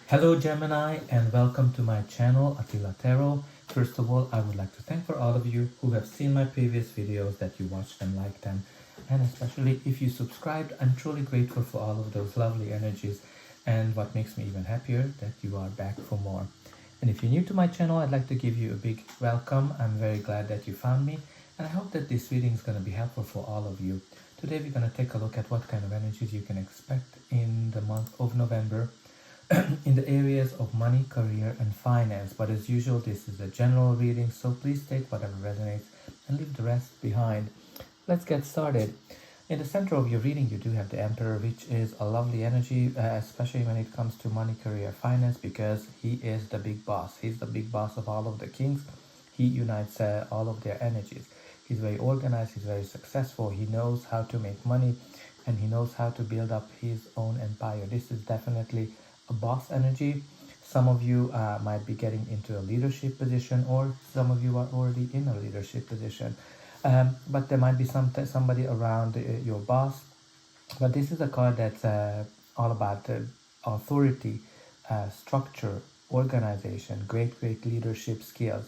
Hello Gemini and welcome to my channel Attila Tarot. First of all, I would like to thank for all of you who have seen my previous videos, that you watched and liked them, and especially if you subscribed. I'm truly grateful for all of those lovely energies, and what makes me even happier that you are back for more. And if you're new to my channel, I'd like to give you a big welcome. I'm very glad that you found me, and I hope that this reading is going to be helpful for all of you. Today we're going to take a look at what kind of energies you can expect in the month of November in the areas of money, career, and finance. But as usual, this is a general reading, so please take whatever resonates and leave the rest behind. Let's get started. In the center of your reading, you do have the Emperor, which is a lovely energy, especially when it comes to money, career, finance, because he is the big boss. He's the big boss of all of the kings. He unites all of their energies. He's very organized, he's very successful, he knows how to make money, and he knows how to build up his own empire. This is definitely a boss energy. Some of you might be getting into a leadership position, or some of you are already in a leadership position. But there might be somebody around your boss. But this is a card that's all about authority, structure, organization, great leadership skills.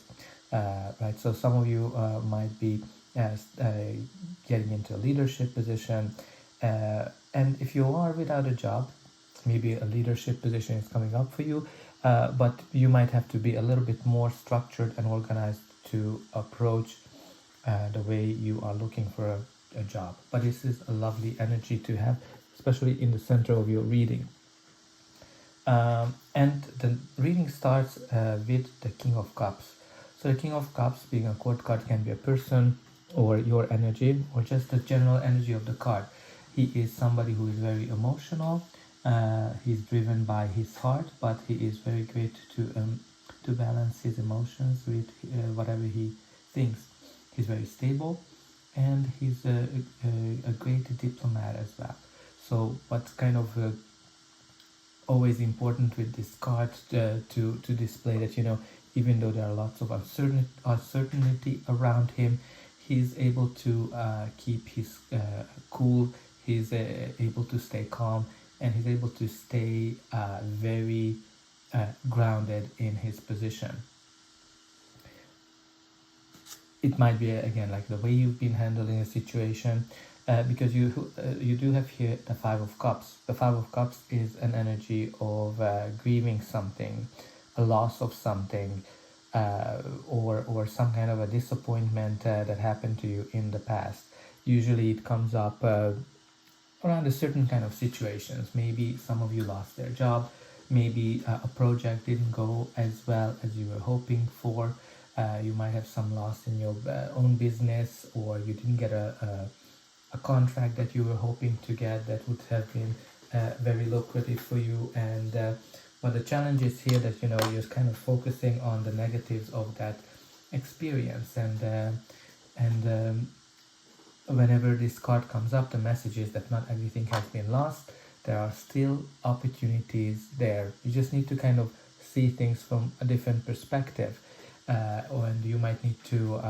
Right, so some of you might be getting into a leadership position, and if you are without a job, maybe a leadership position is coming up for you, but you might have to be a little bit more structured and organized to approach the way you are looking for a job. But this is a lovely energy to have, especially in the center of your reading. And the reading starts with the King of Cups. So the King of Cups, being a court card, can be a person or your energy, or just the general energy of the card. He is somebody who is very emotional. He's driven by his heart, but he is very great to balance his emotions with whatever he thinks. He's very stable, and he's a great diplomat as well. So what's kind of always important with this card to display that, you know, even though there are lots of uncertainty around him, he's able to keep his cool. He's able to stay calm, and he's able to stay very grounded in his position. It might be, again, like the way you've been handling a situation, because you do have here the Five of Cups. The Five of Cups is an energy of grieving something, a loss of something, or some kind of a disappointment that happened to you in the past. Usually it comes up around a certain kind of situations. Maybe some of you lost their job, maybe a project didn't go as well as you were hoping for. You might have some loss in your own business, or you didn't get a contract that you were hoping to get that would have been very lucrative for you. And but the challenge is here that, you know, you're kind of focusing on the negatives of that experience, and whenever this card comes up, the message is that not everything has been lost. There are still opportunities there. You just need to kind of see things from a different perspective, and you might need to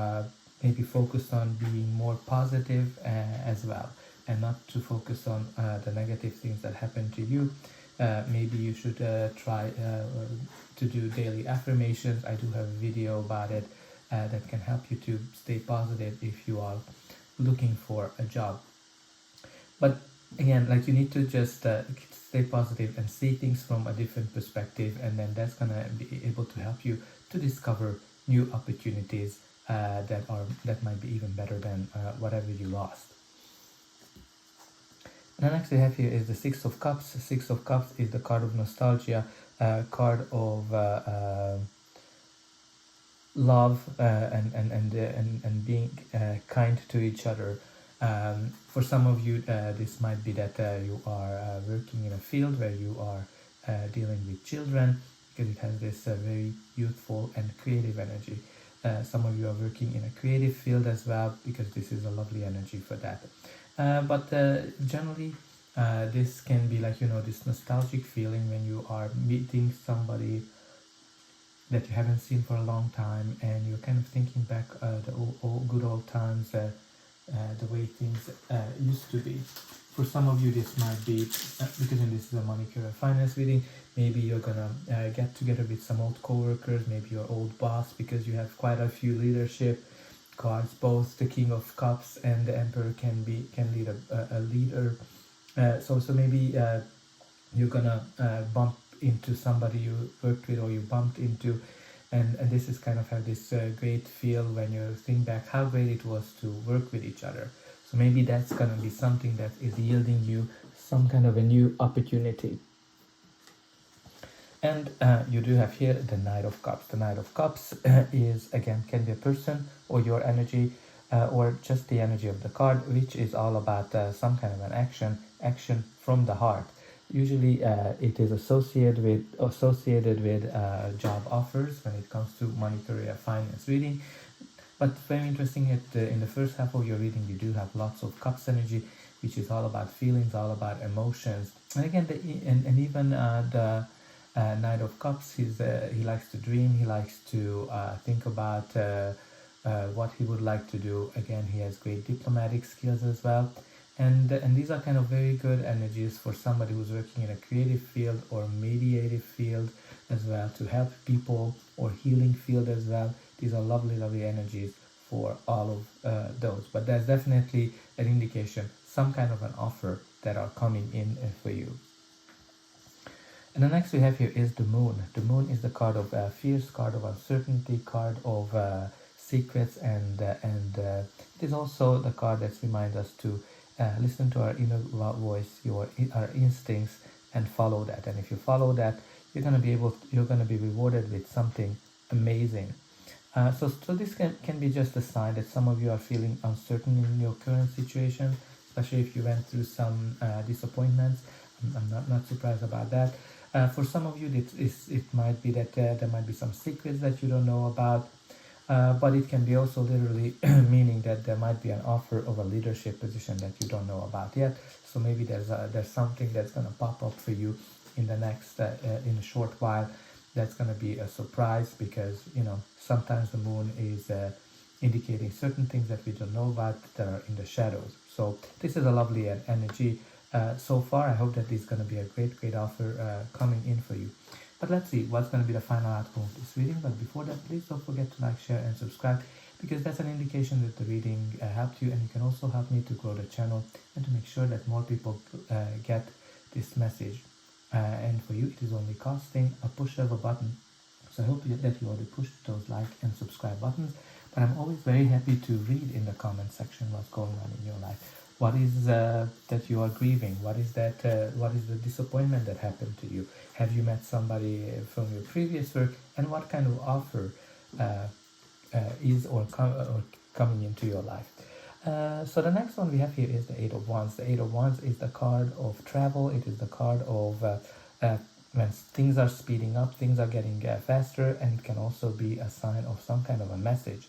maybe focus on being more positive as well, and not to focus on the negative things that happen to you. Maybe you should try to do daily affirmations. I do have a video about it that can help you to stay positive if you are looking for a job. But again, like, you need to just stay positive and see things from a different perspective, and then that's gonna be able to help you to discover new opportunities that might be even better than whatever you lost. And the next we have here is the Six of Cups. The Six of Cups is the card of nostalgia, card of love, and being kind to each other. For some of you, this might be that you are working in a field where you are dealing with children, because it has this very youthful and creative energy. Some of you are working in a creative field as well, because this is a lovely energy for that. But generally, this can be like, you know, this nostalgic feeling when you are meeting somebody that you haven't seen for a long time, and you're kind of thinking back the good old times the way things used to be. For some of you, this might be, because this is a money, career, finance reading, maybe you're gonna get together with some old co-workers, maybe your old boss, because you have quite a few leadership cards. Both the King of Cups and the Emperor can lead a leader. So maybe you're gonna bump into somebody you worked with or you bumped into, and this is kind of have this great feel when you think back how great it was to work with each other. So maybe that's gonna be something that is yielding you some kind of a new opportunity. And you do have here the Knight of Cups. The Knight of Cups is, again, can be a person or your energy, or just the energy of the card, which is all about some kind of an action from the heart. Usually it is associated with job offers when it comes to money, career, finance reading. But very interesting, in the first half of your reading, you do have lots of Cups energy, which is all about feelings, all about emotions. And again, even the Knight of Cups, he likes to dream, he likes to think about what he would like to do. Again, he has great diplomatic skills as well. And these are kind of very good energies for somebody who's working in a creative field or mediative field as well, to help people, or healing field as well. These are lovely, lovely energies for all of those. But there's definitely an indication, some kind of an offer that are coming in for you. And the next we have here is the Moon. The Moon is the card of fears, card of uncertainty, card of secrets, and it is also the card that reminds us to listen to our inner voice, our instincts, and follow that. And if you follow that, you're going to be rewarded with something amazing. So this can be just a sign that some of you are feeling uncertain in your current situation, especially if you went through some disappointments. I'm not surprised about that. For some of you, it might be that there might be some secrets that you don't know about, but it can be also literally meaning that there might be an offer of a leadership position that you don't know about yet. So maybe there's something that's going to pop up for you in the next in a short while. That's going to be a surprise, because sometimes the Moon is indicating certain things that we don't know about that are in the shadows. So this is a lovely energy. So far, I hope that this is going to be a great offer coming in for you. But let's see what's going to be the final outcome of this reading. But before that, please don't forget to like, share, and subscribe, because that's an indication that the reading helped you, and you can also help me to grow the channel and to make sure that more people get this message. And for you, it is only costing a push of a button. So I hope that you already pushed those like and subscribe buttons. But I'm always very happy to read in the comment section what's going on in your life. What is that you are grieving? What is the disappointment that happened to you? Have you met somebody from your previous work? And what kind of offer is coming into your life? So the next one we have here is the Eight of Wands. The Eight of Wands is the card of travel. It is the card of when things are speeding up, things are getting faster, and it can also be a sign of some kind of a message,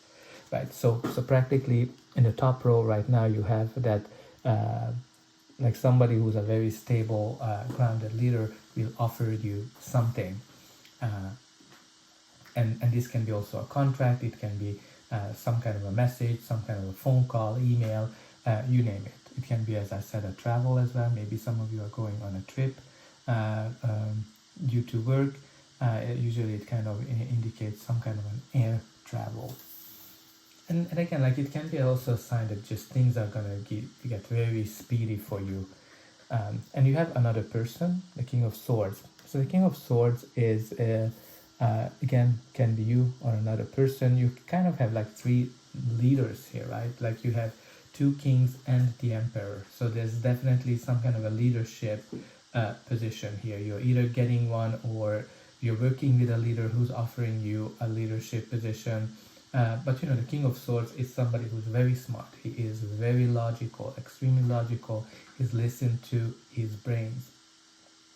right? So practically in the top row right now you have that like somebody who's a very stable, grounded leader will offer you something, and this can be also a contract. It can be some kind of a message, some kind of a phone call, email, you name it. It can be, as I said, a travel as well. Maybe some of you are going on a trip due to work. Usually it kind of indicates some kind of an air travel. And again, like, it can be also a sign that just things are gonna get very speedy for you. And you have another person, the King of Swords. So the King of Swords is again, can be you or another person. You kind of have like three leaders here, right? Like you have two kings and the Emperor. So there's definitely some kind of a leadership position here. You're either getting one, or you're working with a leader who's offering you a leadership position. But the King of Swords is somebody who's very smart. He is very logical, extremely logical. He's listened to his brains,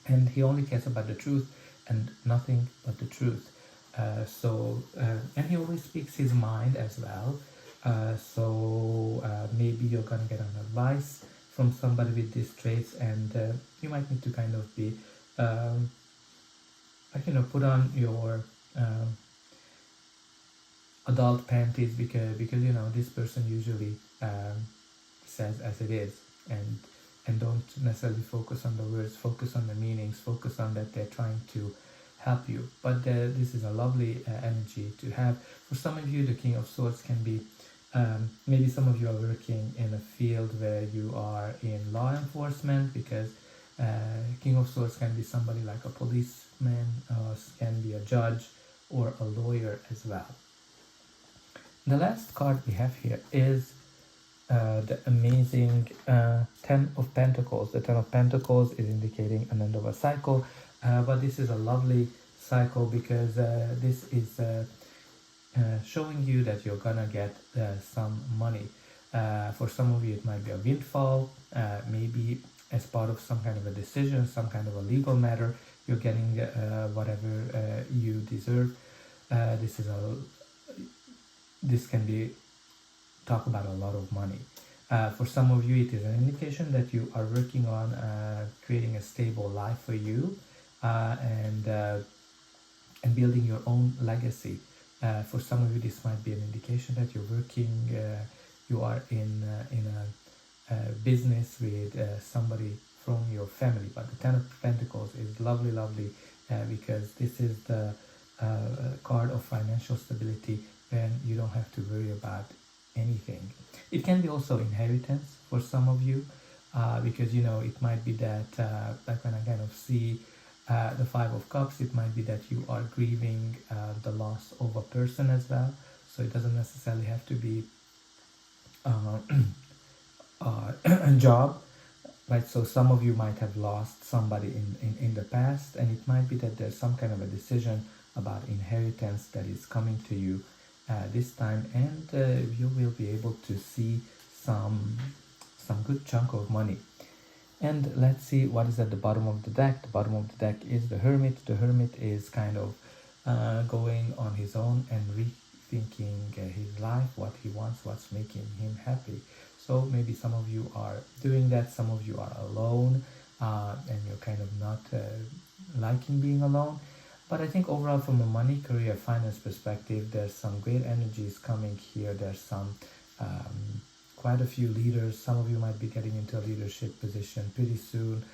and he only cares about the truth and nothing but the truth. And he always speaks his mind as well. Maybe you're gonna get an advice from somebody with these traits, and you might need to kind of be, put on your adult panties, because this person usually says as it is, and don't necessarily focus on the words, focus on the meanings, focus on that they're trying to help you. But this is a lovely energy to have. For some of you, the King of Swords can be, maybe some of you are working in a field where you are in law enforcement, because King of Swords can be somebody like a policeman, can be a judge or a lawyer as well. The last card we have here is the amazing Ten of Pentacles. The Ten of Pentacles is indicating an end of a cycle, but this is a lovely cycle because this is showing you that you're gonna get some money. For some of you it might be a windfall, maybe as part of some kind of a decision, some kind of a legal matter, you're getting whatever you deserve. This can be talk about a lot of money. For some of you, it is an indication that you are working on creating a stable life for you, and building your own legacy. For some of you, this might be an indication that you're working, you are in a business with somebody from your family. But the Ten of Pentacles is lovely, lovely, because this is the card of financial stability, and you don't have to worry about anything. It can be also inheritance for some of you, because it might be that like when I kind of see the Five of Cups, it might be that you are grieving the loss of a person as well. So it doesn't necessarily have to be a job, right? So some of you might have lost somebody in the past, and it might be that there's some kind of a decision about inheritance that is coming to you this time, and you will be able to see some good chunk of money. And let's see what is at the bottom of the deck. The bottom of the deck is the Hermit. The Hermit is kind of going on his own and rethinking his life, what he wants, what's making him happy. So maybe some of you are doing that, some of you are alone, and you're kind of not liking being alone. But I think overall, from a money, career, finance perspective, there's some great energies coming here. There's some quite a few leaders. Some of you might be getting into a leadership position pretty soon,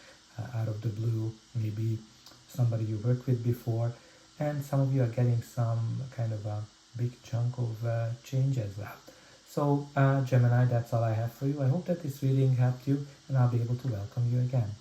out of the blue. Maybe somebody you worked with before, and some of you are getting some kind of a big chunk of change as well. So Gemini, that's all I have for you. I hope that this reading helped you, and I'll be able to welcome you again.